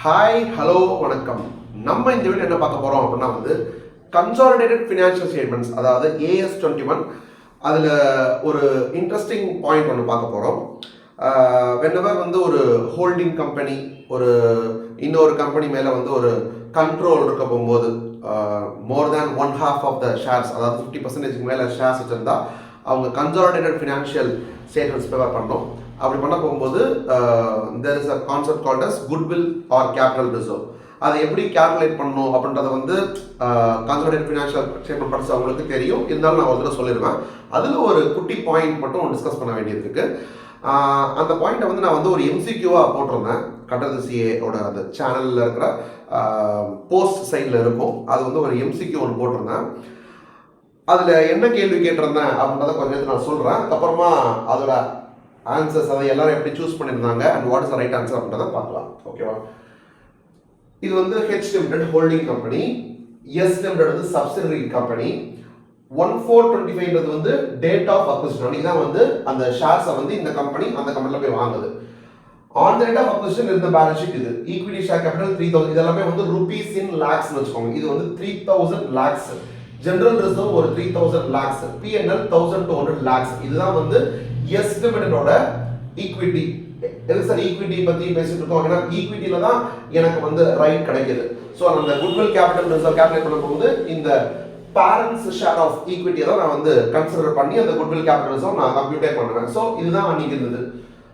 Hi hello வணக்கம். நம்ம இந்த வீடியோ என்ன பார்க்க போகிறோம் அப்படின்னா கன்சாலிடேட்டட் ஃபினான்ஷியல் ஸ்டேட்மெண்ட்ஸ், அதாவது AS21. அதில் ஒரு இன்ட்ரெஸ்டிங் பாயிண்ட் ஒன்று பார்க்க போகிறோம். வென்னவர் ஒரு ஹோல்டிங் கம்பெனி இன்னொரு கம்பெனி மேலே ஒரு கண்ட்ரோல் இருக்க போகும்போது மோர் தேன் 1/2 ஆஃப் த ஷேர்ஸ், அதாவது 50% மேலே ஷேர்ஸ் வச்சுருந்தா அவங்க கன்சாலிடேட்டட் ஃபினான்ஷியல் ஸ்டேட்மெண்ட்ஸ் ப்ரிப்பேர் பண்ணோம். அப்படி பண்ண போகும்போது there is a concept called as goodwill or capital reserve. அதை எப்படி கேல்குலேட் பண்ணணும் அப்படின்றத கன்சாலிடேட்டட் ஃபினான்ஷியல் ஸ்டேட்மெண்ட் படிச்சவங்களுக்கு தெரியும். இருந்தாலும் நான் ஒரு தடவை சொல்லிடுவேன். அதில் ஒரு குட்டி பாயிண்ட் மட்டும் டிஸ்கஸ் பண்ண வேண்டியது இருக்கு. அந்த பாயிண்ட்டை நான் ஒரு MCQவாக போட்டிருந்தேன். கட்டது CAவோட அந்த சேனலில் இருக்கிற போஸ்ட் சைடில் இருக்கும். அது ஒரு MCQ ஒன்று போட்டிருந்தேன். அதில் என்ன கேள்வி கேட்டிருந்தேன் அப்படின்றத கொஞ்சம் நான் சொல்கிறேன். அதுக்கப்புறமா அதோட ஆன்சர்ஸ், அதை எல்லாரும் எப்படி சூஸ் பண்ணியிருந்தாங்க and what is the right answer அப்படின்றத பார்க்கலாம். ஓகேவா? இது H Limited holding company, S Limited subsidiary company. 1425 date of acquisition. அன்னைக்கு தான் அந்த ஷேர்ஸை இந்த கம்பெனி அந்த கம்பெனியில் போய் வாங்குது. On the date of acquisition இருந்த பேலன்ஸ் ஷீட் இது. Equity share capital 3000. இதெல்லாமே ரூபீஸ் இன் லேக்ஸ் வச்சுக்கோங்க. இது 3000 lakhs. General reserve 3000 lakhs. P&L 1200 lakhs. இதுதான் எஸ் லிமிட்டடோட ஈக்விட்டி. எது சார் ஈக்விட்டி பத்தி பேசிட்டு இருக்கோம்? ஏன்னா ஈக்விட்டியில தான் எனக்கு ரைட் கிடைக்குது. ஸோ அந்த குட்வில் கேபிட்டல் ரிசர்வ் கேல்குலேட் பண்ணும்போது இந்த பேரண்ட்ஸ் ஷேர் ஆஃப் ஈக்விட்டியை தான் நான் கன்சிடர் பண்ணி அந்த குட்வில் கேபிட்டல் ரிசர்வ் நான் கம்ப்யூட்டே பண்ணுவேன். ஸோ இதுதான் அன்னைக்கு இருந்தது.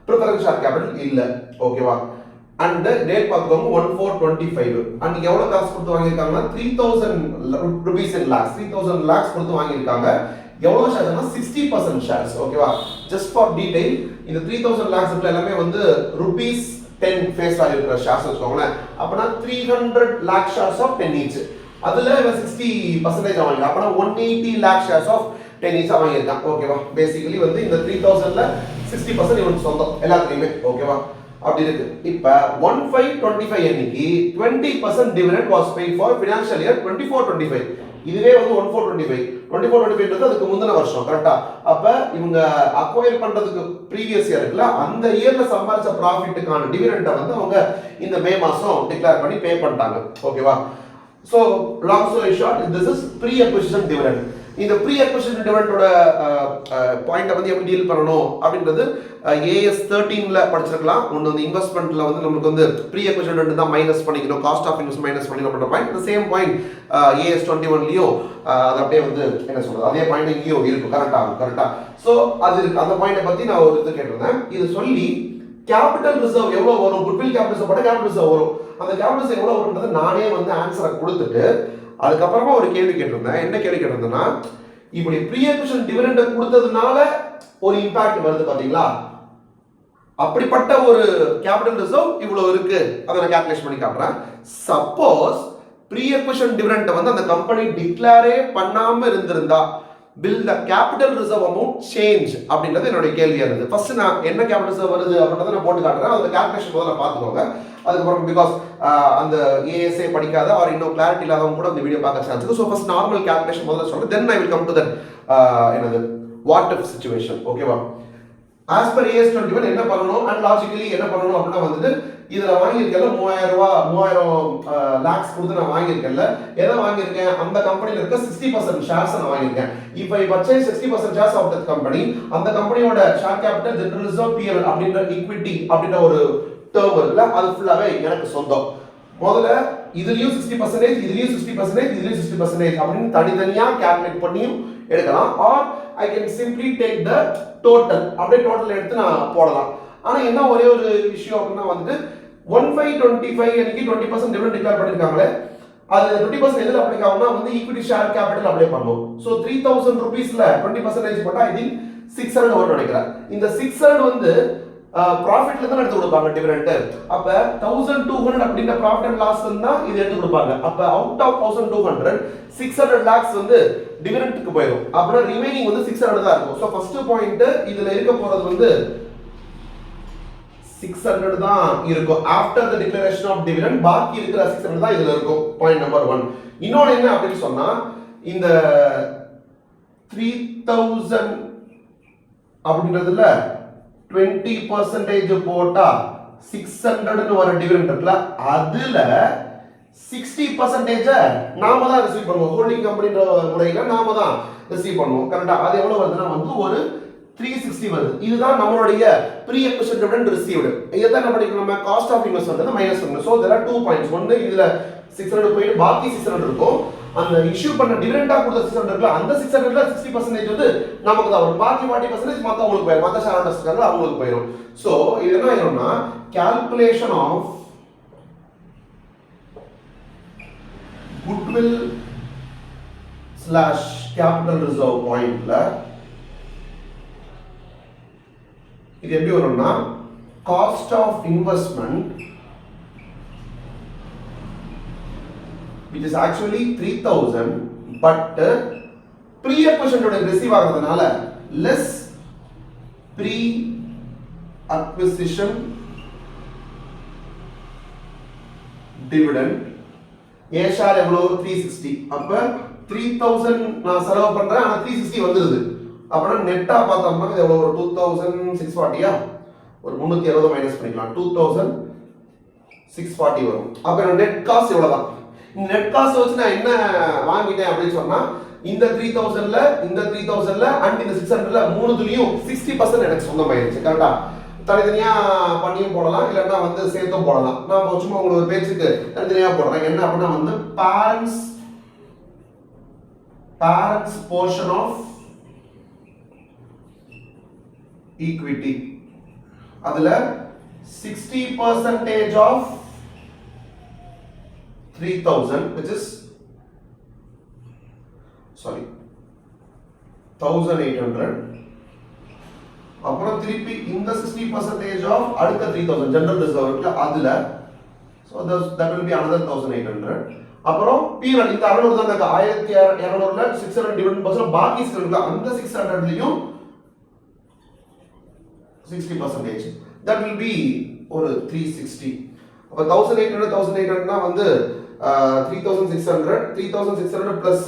ப்ரிஃபரன்ஸ் ஷேர் கேபிட்டல் இல்லை. ஓகேவா? அண்ட் டேட் பார்த்துக்கோங்க 1425. அன்னைக்கு எவ்வளவு காசு கொடுத்து வாங்கியிருக்காங்கன்னா 3000 rupees in lakhs. 3000 lakhs கொடுத்து வாங்கியிருக்காங்க. எவ்வளவு ஷேர்ஸ்னா 60% ஷேர்ஸ். ஓகேவா? ஜஸ்ட் ஃபார் டீடைல், இந்த 3000 lakhs எல்லாமே ₹10 ஃபேஸ் வேல்யூ இருக்கிற ஷேர்ஸ் வச்சுக்கோங்களேன். அப்பனா 300 lakh shares of 10 each. அதுல 60% வாங்கிருக்கான். அப்பனா 180 lakh shares of 10 each வாங்கிருக்கான். ஓகேவா? பேசிக்கலி இந்த 3000ல 60% இவனுக்கு சொந்தம் எல்லாத்துலயுமே. ஓகேவா? அப்படி இருக்கு. இப்ப 1525 அன்னைக்கு 20% dividend was paid for financial year 24-25. இதுவே 1425 அதுக்கு முந்தின வருஷம். கரெக்டா? அப்ப இவங்க அக்வயர் பண்றதுக்கு ப்ரீவியஸ் இயர் இருக்குல்ல, அந்த இயர்ல சம்பாதிச்ச ப்ராஃபிட்டுக்கான டிவிடெண்டை அவங்க இந்த மே மாசம் டிக்ளேர் பண்ணி பே பண்ணிட்டாங்க. ஓகேவா? So long story short, this is pre-acquisition dividend. இந்த pre-acquisition dividendோட பாயிண்ட்டை எப்படி டீல் பண்ணணும் அப்படின்றது AS13ல படிச்சிருக்கலாம். ஒன்று இன்வெஸ்ட்மெண்ட்ல நமக்கு pre-acquisition dividend தான் மைனஸ் பண்ணிக்கணும், காஸ்ட் ஆஃப் இன்வெஸ்ட்மெண்ட் மைனஸ் பண்ணிக்கணும் அப்படின்ற பாயிண்ட். இந்த சேம் பாயிண்ட் AS21லயும் அது அப்படியே என்ன சொல்றது, அதே பாயிண்ட் இங்கேயும் இருக்கு. கரெக்டா? ஸோ அது இருக்கு. அந்த பாயிண்டை பத்தி நான் ஒரு இது கேட்டிருந்தேன். இது சொல்லி கேபிட்டல் ரிசர்வ் எவ்வளவு வரும், குட்வில் கேபிட்டல் ரிசர்வ் போட கேபிட்டல் ரிசர்வ் வரும். அந்த கேபிட்டல் ரிசர்வ் எவ்வளவு வரும்ன்றது நானே ஆன்சரை கொடுத்துட்டு அதுக்கப்புறமா ஒரு கேள்வி கேட்டிருந்தேன். என்ன கேள்வி கேட்டிருந்தேன்னா, இப்படி ப்ரீ-அக்விசிஷன் டிவிடெண்ட் கொடுத்ததுனால ஒரு இம்பாக்ட் வருது பாத்தீங்களா, அப்படிப்பட்ட ஒரு கேபிட்டல் ரிசர்வ் இவ்வளவு இருக்கு. அதை நான் கால்குலேட் பண்ணி காட்டுறேன். சப்போஸ் ப்ரீ-அக்விசிஷன் டிவிடெண்ட் அந்த கம்பெனி டிக்ளேரே பண்ணாம இருந்திருந்தா will the capital reserve amount change அப்படின்றது என்னோட கேள்வியா இருந்தது. ஃபர்ஸ்ட் நான் என்ன கேபிட்டல் ரிசர்வ் வருது அப்படின்றத நான் போட்டு காட்டுறேன். அந்த கால்குலேஷன் முதல்ல பார்த்துக்கோங்க. அதுக்கப்புறம் பிகாஸ் அந்த ASA படிக்காத ஆர் இன்னும் கிளாரிட்டி இல்லாதவங்க கூட அந்த வீடியோ பார்க்க சான்ஸ் இருக்கு. ஸோ ஃபர்ஸ்ட் நார்மல் கால்குலேஷன் முதல்ல சொல்றேன். Then I will come to that என்னது வாட் இஃப் சிச்சுவேஷன். ஓகேவா? ஆஸ் பர் AS21 என்ன பண்ணணும் அண்ட் லாஜிக்கலி என்ன பண்ணணும் அப்படின்னா இதுல வாங்கியிருக்கல 3000 லேக்ஸ் கொடுத்து நான் வாங்கியிருக்கேன்ல. எதை வாங்கியிருக்கேன்? அந்த கம்பெனில இருக்க 60% ஷேர்ஸ் நான் வாங்கியிருக்கேன். இப்போ I purchase 60% shares of that company. அந்த கம்பெனியோட share capital general reserve PL அப்படின்ற ஈக்விட்டி அப்படின்ற ஒரு டேர்ம் இருக்குல்ல, அது ஃபுல்லாவே எனக்கு சொந்தம். முதல்ல இதுலயும் 60%, இதுலயும் 60%, இதுலயும் 60% அப்படின்னு தனித்தனியா கால்குலேட் பண்ணியும் எடுக்கலாம். Or I can simply take the total, அப்படியே டோட்டல் எடுத்து நான் போடலாம். ஆனா என்ன ஒரே ஒரு விஷயம் அப்படின்னா 1525 அன்னைக்கு 20% டிவிடெண்ட் டிக்ளேர் பண்ணிருக்காங்களே, அது 20% எதுல அப்ளை ஆகும்னா ஈக்விட்டி ஷேர் கேபிட்டல் அப்ளை பண்ணும். சோ 3000 ரூபீஸ்ல 20% போட்டா ஐ திங்க் 600 வரும்னு நினைக்கிறேன். இந்த 600 ப்ராஃபிட்ல தான் எடுத்து கொடுப்பாங்க டிவிடெண்ட். அப்ப 1200 அப்படின்ற ப்ராஃபிட் அண்ட் லாஸ் தான் இது எடுத்து கொடுப்பாங்க. அப்ப அவுட் ஆஃப் 1200 600 lakhs டிவிடெண்ட்க்கு போயிடும். அப்பனா ரிமைனிங் 600 தான் இருக்கும். சோ ஃபர்ஸ்ட் பாயிண்ட் இதுல இருக்க போறது 600 தான் இருக்கும். After the declaration of dividend பாக்கி இருக்கிற 600 தான் இதுல இருக்கும். Point number 1. இன்னொரு என்ன அப்படி சொன்னா, இந்த 3000 அப்படின்றதுல 20% போட்டா 600 வர டிவிடெண்ட் இருக்குல்ல அதுல 60% நாம தான் ரிசீவ் பண்ணுவோம். ஹோல்டிங் கம்பெனின்ற முறையில நாம தான் ரிசீவ் பண்ணுவோம். கரெக்டா? அது எவ்வளவு வருதுன்னா வந்து ஒரு 360 வருது. இதுதான் நம்மளுடைய ப்ரீ அக்விசிஷன் டிவிடெண்ட் ரிசீவ்டு. இத தான் நம்ம நம்ம காஸ்ட் ஆஃப் இன்வெஸ்ட்மென்ட் மைனஸ் பண்ணணும். So there are 2 points. ஒன்னு இதுல 600 போயிட்டு பாக்கி 600 இருக்கும். அந்த இஷ்யூ பண்ண டிவிடெண்டா கொடுத்த 600 இருக்குல அந்த 600ல 60% வந்து நமக்கு தான் வரும். பாக்கி 40% மத்தவங்களுக்கு போயிடும். மத்த ஷேர் ஹோல்டர்ஸ்க்கு அவங்களுக்கு போயிடும். சோ இது என்ன ஆயிரும்னா calculation of goodwill / capital reserve பாயிண்ட்ல இது எப்படி வரும்னா cost of investment which is actually 3000 but pre-acquisition receive ஆகிறதுனால less pre-acquisition dividend A share எவ்வளவு 360 அப்ப 3000 நான் செலவு பண்றேன் ஆனா 360 வந்துருது. அப்பனா நெட்டா பார்த்தோம்னா இது எவ்வளவு ஒரு 2640யா ஒரு 360 மைனஸ் பண்ணிக்கலாம் 2640 வரும். அப்ப நெட் காஸ்ட் எவ்வளவுதான்? நெட் காஸ்ட் வச்சு நான் என்ன வாங்கிட்டேன் அப்படின்னு சொன்னா இந்த 3000ல இந்த 3000ல அண்ட் இந்த 600ல மூணுதுலயும் 60% எனக்கு சொந்தமாயிருச்சு. கரெக்டா? தனித்தனியா பண்ணியும் போடலாம் இல்லன்னா வந்து சேர்த்தும் போடலாம். நான் சும்மா உங்களுக்கு ஒரு பேச்சுக்கு தனித்தனியா போடுறேன். என்ன அப்படின்னா வந்து parents portion of equity அதுல 60% of 3000 which is 1800 அப்புறம் திருப்பி இந்த 60% of அடுத்த 3000 ஜெனரல் ரிசர்வ் இருக்குல அதுல so that will be another 1800 அப்புறம் P1 இந்த 600 தான் இருக்கு 1200ல 600 டிவைட் பண்ணா பாக்கி இருக்குல அந்த 600லயும் 60% that will be ஒரு 360 அப்ப 1800 னா வந்து 3600 plus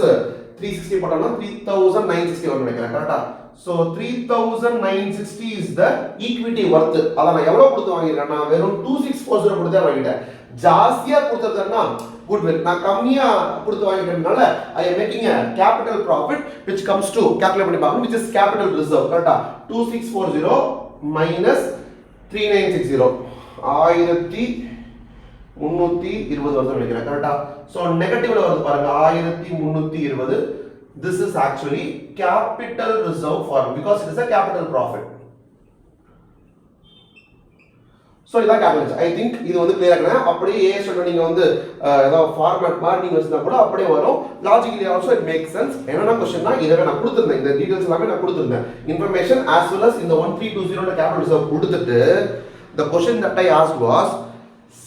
360 போட்டோம்னா 3960 வரும் நினைக்கிறேன். கரெக்ட்டா? So 3960 is the equity worth. அத நான் எவ்வளவு கொடுத்து வாங்கிட்டேன்? நான் வெறும் 2640 கொடுத்து வாங்கிட்டேன். ஜாஸ்தியா கொடுத்ததுன்னா goodwill. நான் கம்மியா கொடுத்து வாங்கிட்டேனால I am making a capital profit which comes to calculate பண்ணி பார்க்கணும் which is capital reserve. கரெக்ட்டா? 2640 minus 3960 1320 வருது நினைக்கிறேன். கரெக்ட்டா? So நெகட்டிவ்ல வருது பாருங்க 1320. This is actually capital reserve form because it is a capital profit. So இதான் calculation. I think இது வந்து clear ஆகணும். அப்படியே ஏ சொல்ற நீங்க வந்து ஏதாவது ஃபார்மட் மாதிரி நீங்க வச்சினா கூட அப்படியே வரும். Logically also it makes sense. என்னன்னா क्वेश्चनனா இதவே நான் கொடுத்திருந்தேன். இந்த டீடைல்ஸ் எல்லாமே நான் கொடுத்திருந்தேன். Information as well as இந்த 1320 ன்ற capital reserve கொடுத்துட்டு the question that I asked was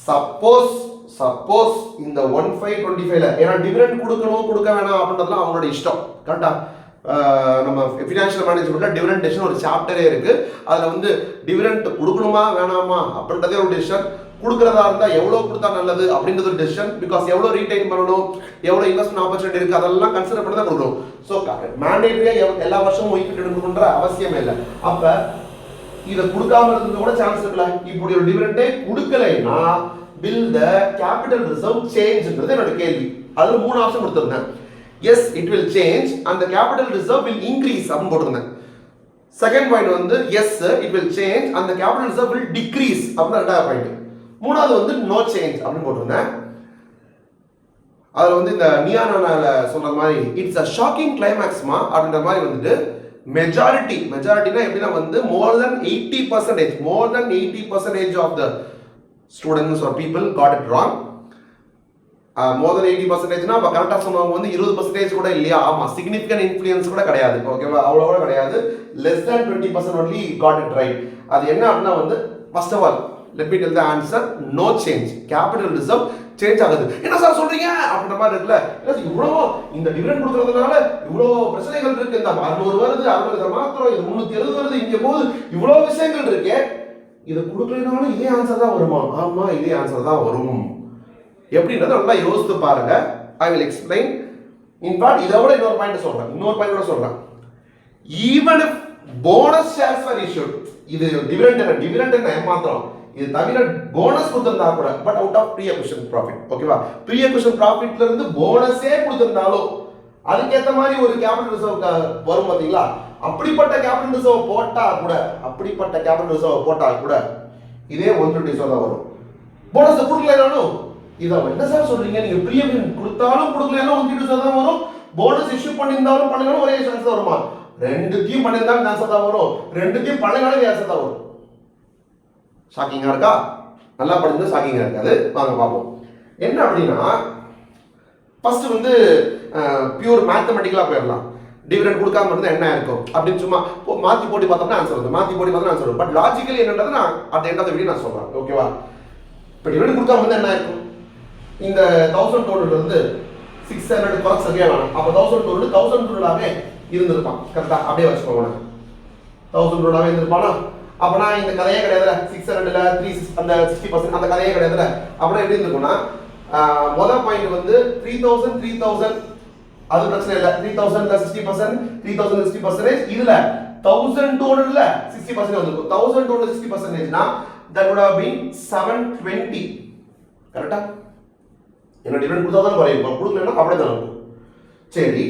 suppose இந்த 1525ல ஏனா டிவிடெண்ட் கொடுக்கணும் கொடுக்க வேணாம் அப்படின்றதெல்லாம் அவங்களோட இஷ்டம். கரெக்ட்டா? நம்ம ஃபைனான்ஷியல் மேனேஜ்மென்ட்ல டிவிடெண்ட் டெசிஷன் ஒரு சாப்டரே இருக்கு. அதுல வந்து டிவிடெண்ட் கொடுக்கணுமா வேணாமா அப்படின்றதே ஒரு டெசிஷன். கொடுக்கறதா இருந்தா எவ்வளவு கொடுத்தா நல்லது அப்படின்றது ஒரு டெசிஷன். பிகாஸ் எவ்வளவு ரீடைன் பண்ணணும் எவ்வளவு இன்வெஸ்ட்மென்ட் ஆப்பர்ச்சுனிட்டி இருக்கு அதெல்லாம் கன்சிடர் பண்ணி தான் கொடுக்கணும். சோ மேண்டேட்டரியா எல்லா வருஷமும் ஈக்விட்டி எடுக்கணும்ன்ற அவசியமே இல்லை. அப்ப இத கொடுக்காம இருந்தது கூட சான்ஸ் இருக்குல. இப்படி ஒரு டிவிடெண்டே கொடுக்கலைனா will the capital reserve change ன்றது என்னோட கேள்வி. அதுல மூணு option கொடுத்திருந்தேன். yes it will change and the capital reserve will increase அப்படி போட்டிருந்தேன். செகண்ட் பாயிண்ட் வந்து yes it will change and the capital reserve will decrease அப்படி ரெண்டாவது பாயிண்ட். மூணாவது வந்து no change அப்படி போட்டிருந்தேன். அதுல வந்து இந்த நியானால சொல்ற மாதிரி it's a shocking climax மா அப்படின்ற மாதிரி வந்துட்டு மெஜாரிட்டினா எப்படின்னா வந்து more than 80% of the students or people got it wrong. More than 80% னா அப்ப கரெக்ட்டா சொன்னவங்க வந்து 20% கூட இல்லையா? ஆமா, significant influence கூட கிடையாது. ஓகேவா? அவ்வளவு கூட கிடையாது. less than 20% only got it right. அது என்ன அப்படினா வந்து first of all let me tell the answer no change. Capital reserve change ஆகுது. என்ன சார் சொல்றீங்க அப்படின்ற மாதிரி இருக்குல்ல. இவ்வளோ இந்த டிவிடெண்ட் கொடுக்கறதுனால இவ்வளோ பிரச்சனைகள் இருக்கு. இந்த 600 வருது 60 மாத்திரம் இது 370 வருது இங்க போகுது இவ்வளோ விஷயங்கள் இருக்கு. இத கொடுக்கலனாலும் இதே ஆன்சர் தான் வருமா? ஆமா, இதே ஆன்சர் தான் வரும். எப்படின்றத நல்லா யோசித்து பாருங்க. I will explain. In fact இதோட இன்னொரு பாயிண்ட் சொல்றேன். Even if bonus shares were issued, இது டிவிடெண்ட் என்ன ஏமாத்திரம். இது தவிர போனஸ் கொடுத்திருந்தா கூட but out of pre acquisition profit. ஓகேவா? ப்ரீ அக்விசிஷன் ப்ராஃபிட்ல இருந்து போனஸே கொடுத்திருந்தாலும் அதுக்கேற்ற மாதிரி ஒரு கேபிட்டல் ரிசர்வ் வரும் பாத்தீங்களா? அப்படிப்பட்ட கேபிட்டல் ரிசர்வ் போட்டா கூட இதே 120 தான் வரும். போனஸ் கொடுக்கலனாலும் இதை என்ன சார் சொல்றீங்க, நீங்க ப்ரீமியம் கொடுத்தாலும் கொடுக்கலனாலும் 120 தான் வரும், போனஸ் இஷ்யூ பண்ணியிருந்தாலும் பண்ணனாலும் ஒரே சான்ஸ் தான் வருமா? ரெண்டுத்தையும் பண்ணியிருந்தாலும் சான்ஸ் தான் வரும், ரெண்டுத்தையும் பண்ணனாலும் சான்ஸ் தான் வரும். ஷாக்கிங்கா இருக்கா? நல்லா படிச்சது ஷாக்கிங்கா இருக்காது. வாங்க பார்ப்போம். என்ன அப்படின்னா ஃபர்ஸ்ட் வந்து பியூர் மேத்தமெட்டிக்கலா போயிடலாம். டிவிடெண்ட் கொடுக்காம இருந்தா என்ன இருக்கும் அப்படின்னு சும்மா மாத்தி போட்டு பார்த்தோம்னா ஆன்சர் வரும். மாத்தி போட்டு பார்த்தா ஆன்சர் வரும். பட் லாஜிக்கலி என்னன்றது நான் at end of the video நான் சொல்றேன். ஓகேவா? இப்போ டிவிடெண்ட் கொடுக்காம இருந்தா என்ன இருக்கும்? இந்த 1200 இருந்து 600 குறைச்சு சரியா வேணும். அப்போ 1200 1200ஆவே இருந்திருப்பான். கரெக்டா? அப்படியே வச்சுக்கோங்க. 1200ஆவே இருந்திருப்பானா? அப்பனா இந்த கதையே கிடையாதுல. 600ல 3 அந்த 60% அந்த கதையே கிடையாதுல. அப்பனா எப்படி இருந்திருக்கும்னா முதல் பாயிண்ட் வந்து 3000 அது பிரச்சனை இல்ல. 3000ல 60% 3000 60% இதுல 1200ல 60% வந்திருக்கும். 1200 60%னா that would have been 720. கரெக்ட்டா? என்ன டிவிடெண்ட் கொடுத்தா தான் குறையும், கொடுக்கலன்னா அப்படியே தான் இருக்கும். சரி,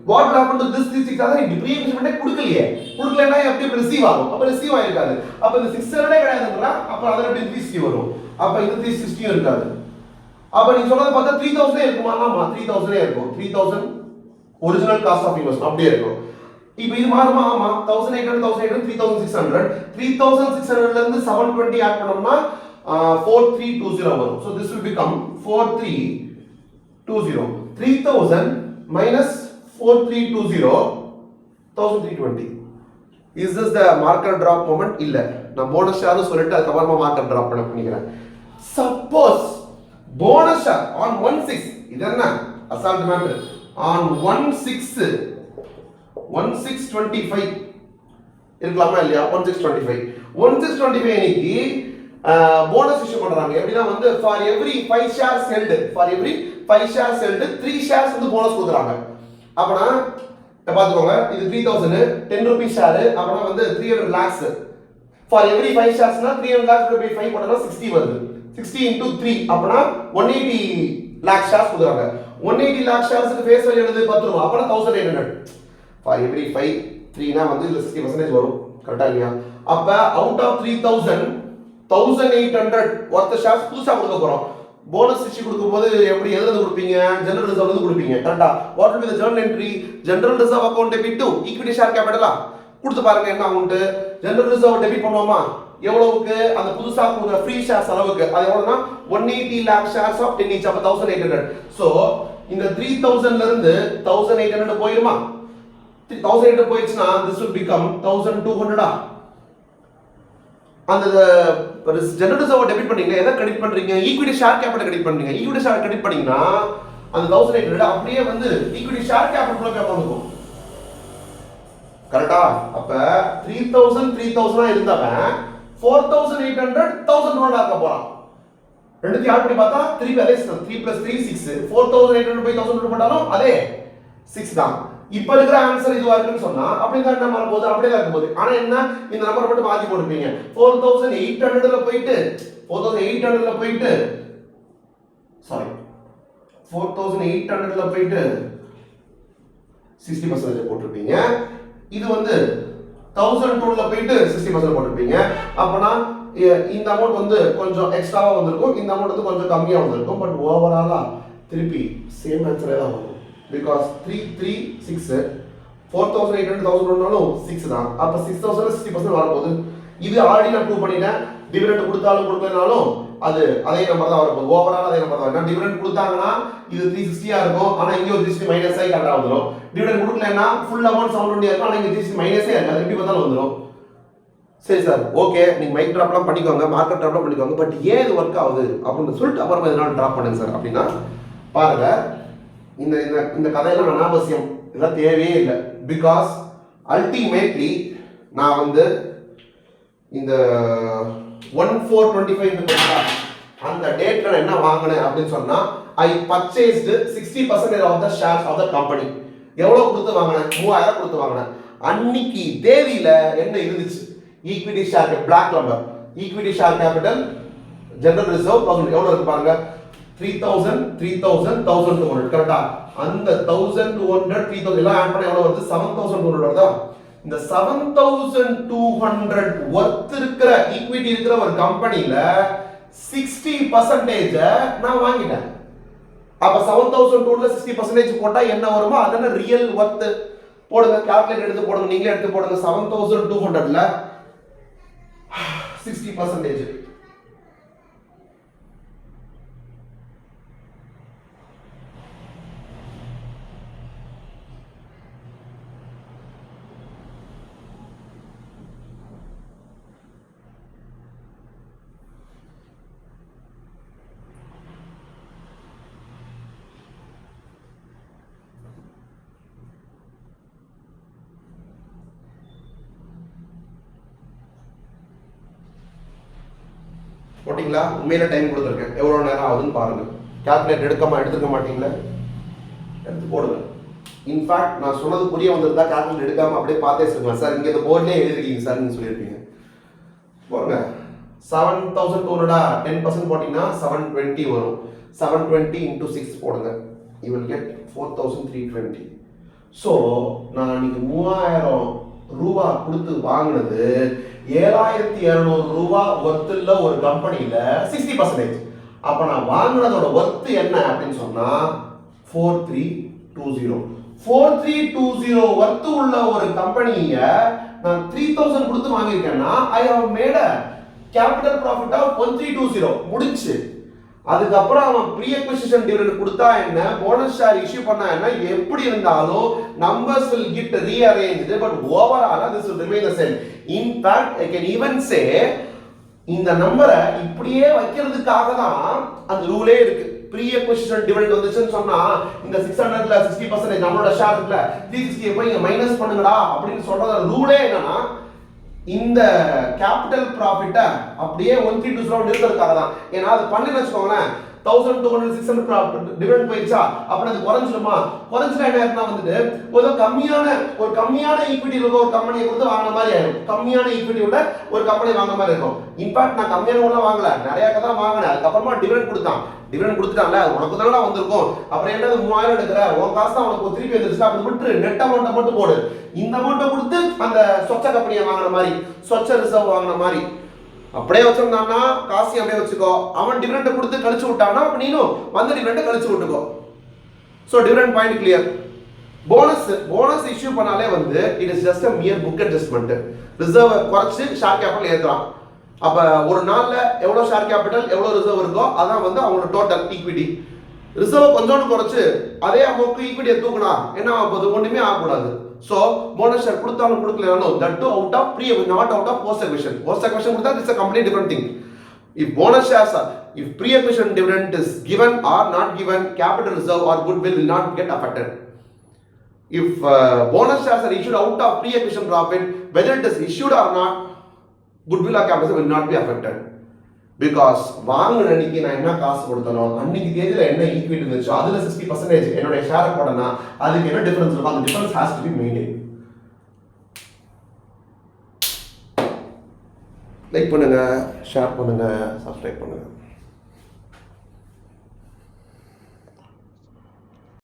what will happen to this 360? அதான் டிப்ரீமியேஷன் கொடுக்கலையே, கொடுக்கலன்னா எப்படி ரிசீவ் ஆகும்? அப்ப ரிசீவ் ஆயிருக்காது. அப்ப இந்த 600 கிடையாதுன்றா அப்ப அதுல எப்படி 360 வரும்? அப்ப இந்த 360 இருக்காது. அப்ப நீங்க சொல்றது பார்த்தா 3000 இருக்குமா? ஆமா 3000 இருக்கும். 3000 ஒரிஜினல் காஸ்ட் ஆஃப் இன்வெஸ்ட்மென்ட் அப்படியே இருக்கும். இப்போ இது மாறுமா? ஆமா 1800 3600 3600ல இருந்து 720 ஆட் பண்ணோம்னா 4320 வரும். So this will become 4320. 3000 minus 4320 1320. Is this the market drop moment? இல்ல. நான் போனஸ் ஷேர் சொல்லிட்டு அதுக்கு அப்புறமா மார்க்கெட் டிராப் பண்ணிக்கிறேன். Suppose bonus share on 16 இது என்ன அசால்ட் மேட்டர் on 1625 இருக்கலாமா இல்லையா? 1625 இன்னைக்கு போனஸ் இஷ்யூ பண்றாங்க. எப்படின்னா வந்து for every 5 shares held 3 shares வந்து போனஸ் கொடுக்குறாங்க. அப்பனா பாத்துக்கோங்க, இது 3000 10 ரூபீஸ் ஷேர். அப்பனா வந்து 300 lakhs for every 5 sharesனா 300 lakhs by 5 போட்டா 60 வருது. 60 into 3 அப்பனா 180 lakh shares கொடுக்குறாங்க. 180 lakh sharesக்கு ஃபேஸ் வேல்யூ என்னது 10 ரூபாய். அப்பனா 1800 for every 5 3 னா வந்து இதுல 60% வரும். கரெக்ட்டா இல்லையா? அப்ப out of 3000 1800 worth shares புதுசா கொடுக்க போறோம். போனஸ் இஷ்யூ கொடுக்கும்போது எப்படி எதுல இருந்து கொடுப்பீங்க? ஜெனரல் ரிசர்வ்ல இருந்து கொடுப்பீங்க. கரெக்ட்டா? what will be the journal entry? General reserve account debit to equity share கேபிட்டலா கொடுத்து பாருங்க என்ன அமௌண்ட். ஜெனரல் ரிசர்வ் டெபிட் பண்ணுவோமா? எவ்வளவுக்கு? அந்த புதுசா கொடுக்குற ஃப்ரீ ஷேர்ஸ் அளவுக்கு. அது எவ்வளவுனா 180 lakh shares of 10 each. அப்ப 1800. சோ இந்த 3000ல இருந்து 1800 போயிருமா? 1800 போயிடுச்சுனா this will become 1200. அந்த ஜெனரல் ரிசர்வ் டெபிட் பண்ணீங்க, எதை கிரெடிட் பண்றீங்க? ஈக்விட்டி ஷேர் கேபிட்டல் கிரெடிட் பண்றீங்க. ஈக்விட்டி ஷேர் கிரெடிட் பண்ணீங்கன்னா அந்த 1800 அப்படியே வந்து ஈக்விட்டி ஷேர் கேபிட்டல் குள்ள போய் வந்துரும். கரெக்ட்டா? அப்ப 3000 இருந்தவன் 4800 1200 ஆக்க போறான். ரெண்டுத்தையும் ஆட் பண்ணி பார்த்தா திருப்பி அதே 3 + 3 6 4800 by 1200 போட்டாலும் அதே 6 தான். இப்போ இருக்கிற ஆன்சர் இதுவா இருக்குன்னு சொன்னா அப்படியே தான் என்ன மாற போகுது? அப்படியே தான் இருக்கும் போது. ஆனா என்ன, இந்த நம்பர் மட்டும் மாத்தி போடுவீங்க. 4800ல போயிட்டு 4800ல போயிட்டு சாரி 4800ல போயிட்டு 60% போட்டுருப்பீங்க. இது வந்து 1002ல போயிட்டு 60% போட்டுருப்பீங்க. அப்பனா இந்த அமௌண்ட் வந்து கொஞ்சம் எக்ஸ்ட்ராவா வந்திருக்கும், இந்த அமௌண்ட் வந்து கொஞ்சம் கம்மியா வந்திருக்கும். பட் ஓவராலா திருப்பி சேம் ஆன்சரே தான் வரும். பிகாஸ் 336 4800 1000 6 தான். அப்ப 6000ல 60% வரப்போகுது. இது ஆல்ரெடி நான் ப்ரூவ் பண்ணிட்டேன். டிவிடெண்ட் கொடுத்தாலும் கொடுக்கலனாலும் அது அதே நம்பர் தான் வரப்போகுது. ஓவரால் அதே நம்பர் தான். நான் டிவிடெண்ட் கொடுத்தாங்கன்னா இது 360 இருக்கும், ஆனா இங்க ஒரு 360 மைனஸ் ஆகி கரெக்டா வந்துரும். டிவிடெண்ட் கொடுக்கலன்னா ஃபுல் அமௌண்ட் 720 இருக்கும், ஆனா இங்க 360 மைனஸே இருக்காது. எப்படி பார்த்தாலும் வந்துரும். சரி சார், ஓகே, நீங்க மைக் டிராப்லாம் பண்ணிக்கோங்க, மார்க்கெட் டிராப்லாம் பண்ணிக்கோங்க. பட் ஏன் இது ஒர்க் ஆகுது அப்படின்னு சொல்லிட்டு அப்புறமா எதனால டிராப் பண்ணுங்க சார் அப்படின்னா பாருங்க, இந்த இந்த இந்த கதையெல்லாம் அனாவசியம், இதெல்லாம் தேவையே இல்லை. பிகாஸ் அல்டிமேட்லி நான் வந்து இந்த 1425 அந்த டேட்ல என்ன வாங்கினேன் அப்படின்னு சொன்னா I purchased 60% of the shares of the company. எவ்வளவு கொடுத்து வாங்கினேன்? 3000 கொடுத்து வாங்கினேன். அன்னைக்கு தேதியில என்ன இருந்துச்சு? Equity share black number equity share capital general reserve எவ்வளவு இருக்கு பாருங்க 3000 3000 1200 கரெக்டா அந்த 1200 3000 எல்லாம் ஆட் பண்ணா எவ்வளவு வருது 7200 வருதா இந்த 7200 வர்த் இருக்கிற ஈக்விட்டி இருக்கிற ஒரு கம்பெனில 60% நான் வாங்கிட்டேன் அப்ப 7200 ல 60% போட்டா என்ன வருமோ அதன ரியல் வர்த் போடுங்க கால்குலேட் எடுத்து போடுங்க நீங்களே எடுத்து போடுங்க 7200 ல 60% போட்டிங்களா உண்மையில டைம் கொடுத்துருக்கேன் எவ்வளோ நேரம் ஆகுதுன்னு பாருங்க கால்குலேட் எடுத்துக்க மாட்டீங்களா எடுத்து போடுங்க இன்ஃபேக்ட் நான் சொன்னது புரிய வந்திருந்தா கால்குலேட் எடுக்காம அப்படியே பார்த்தே சொல்லுவேன் சார் இங்கே இந்த போர்ட்லேயே எழுதிருக்கீங்க சார் நீங்கள் சொல்லியிருப்பீங்க போடுங்க 7200 10% போட்டிங்கன்னா 720 வரும் 720 into 6 போடுங்க you will get 4320 ஸோ நான் இன்னைக்கு 3000 ரூபா கொடுத்து வாங்கினது 7200 ரூபா ஒர்த்துல ஒரு கம்பெனில 60%. அப்ப நான் வாங்கினதோட ஒர்த் என்ன அப்படின்னு சொன்னா 4320 4320 ஒர்த் உள்ள ஒரு கம்பெனிய நான் 3000 கொடுத்து வாங்கியிருக்கேன்னா I have made a capital profit of 1320 முடிஞ்சு. அதுக்கப்புறம் அவன் ப்ரீ அக்விசிஷன் டிவிடெண்ட் கொடுத்தா என்ன போனஸ் ஷேர் இஷ்யூ பண்ணா என்ன எப்படி இருந்தாலும் numbers will get rearranged but overall this will remain the same. In fact I can even say இந்த நம்பரை இப்படியே வைக்கிறதுக்காக தான் அந்த ரூலே இருக்கு. ப்ரீ அக்விசிஷன் டிவிடெண்ட் வந்துச்சுன்னு சொன்னா இந்த 600 ல 60% நம்மளோட ஷேர் இருக்குல 360 போய் இங்க மைனஸ் பண்ணுங்கடா அப்படின்னு சொல்றத ரூலே என்னன்னா இந்த கேபிட்டல் ப்ராஃபிட்ட அப்படியே 1320 இருக்கிறதுக்காக தான். ஏன்னா அது பண்ணி வச்சுக்கோங்களேன் 1200 600 டிவிடெண்ட் போயிடுச்சா அப்படி அது குறைஞ்சிருமா குறைஞ்சிட்டா என்ன ஆயிருந்தா வந்துட்டு ஒரு கம்மியான ஈக்விட்டி உள்ள ஒரு கம்பெனியை கொடுத்து வாங்கின மாதிரி ஆயிடும். கம்மியான ஈக்விட்டி உள்ள ஒரு கம்பெனி வாங்கின மாதிரி இருக்கும். இன்ஃபேக்ட் நான் கம்மியான உள்ள வாங்கல நிறைய தான் வாங்கினேன். அதுக்கப்புறமா டிவிடெண்ட் கொடுத்துட்டான்ல உனக்கு தானே வந்திருக்கும் அப்புறம் என்ன 3000 எடுக்கிற உன் காசு தான் உனக்கு திருப்பி வந்துருச்சு அப்படி விட்டுரு நெட் அமௌண்ட்டை மட்டும் போடு. இந்த அமௌண்ட்டை கொடுத்து அந்த சொச்ச கம்பெனியை வாங்கின மாதிரி சொச்ச ரிசர்வ் வாங்கின மாதிரி அப்படியே வச்சிருந்தான்னா காசு அப்படியே வச்சுக்கோ. அவன் டிவிடெண்ட் கொடுத்து கழிச்சு விட்டானா அப்ப நீனும் வந்து டிவிடெண்ட் கழிச்சு விட்டுக்கோ. So dividend point clear. Bonus issue பண்ணாலே வந்து it is just a mere book adjustment. Reserve குறைச்சு ஷேர் கேபிட்டல் ஏற்றுறான். அப்ப ஒரு நாள்ல எவ்வளவு ஷேர் கேபிட்டல் எவ்வளவு ரிசர்வ் இருக்கோ அதான் வந்து அவங்களோட டோட்டல் ஈக்விட்டி. ரிசர்வ் கொஞ்சோண்டு குறைச்சு அதே அமௌண்ட் ஈக்விட்டியை தூக்குனா என்ன ஆகுது ஒண்ணுமே ஆகக்கூடாது. So bonus share கொடுத்தாலும் கொடுக்கலனாலும் that too out of pre not out of post acquisition கொடுத்தா it's a completely different thing. If bonus shares are if pre acquisition dividend is given or not given capital reserve or goodwill will not get affected. If bonus shares are issued out of pre acquisition profit whether it is issued or not goodwill or capital will not be affected because வாங்குன அன்னைக்கு நான் என்ன காசு கொடுத்தனோ அன்னைக்கு தேதியில என்ன equity இருந்துச்சோ அதுல 60% என்னோட ஷேர் போடனா அதுக்கு என்ன டிஃபரன்ஸ் இருக்கும் அந்த difference has to be maintain. Like பண்ணுங்க ஷேர் பண்ணுங்க சப்ஸ்கிரைப் பண்ணுங்க.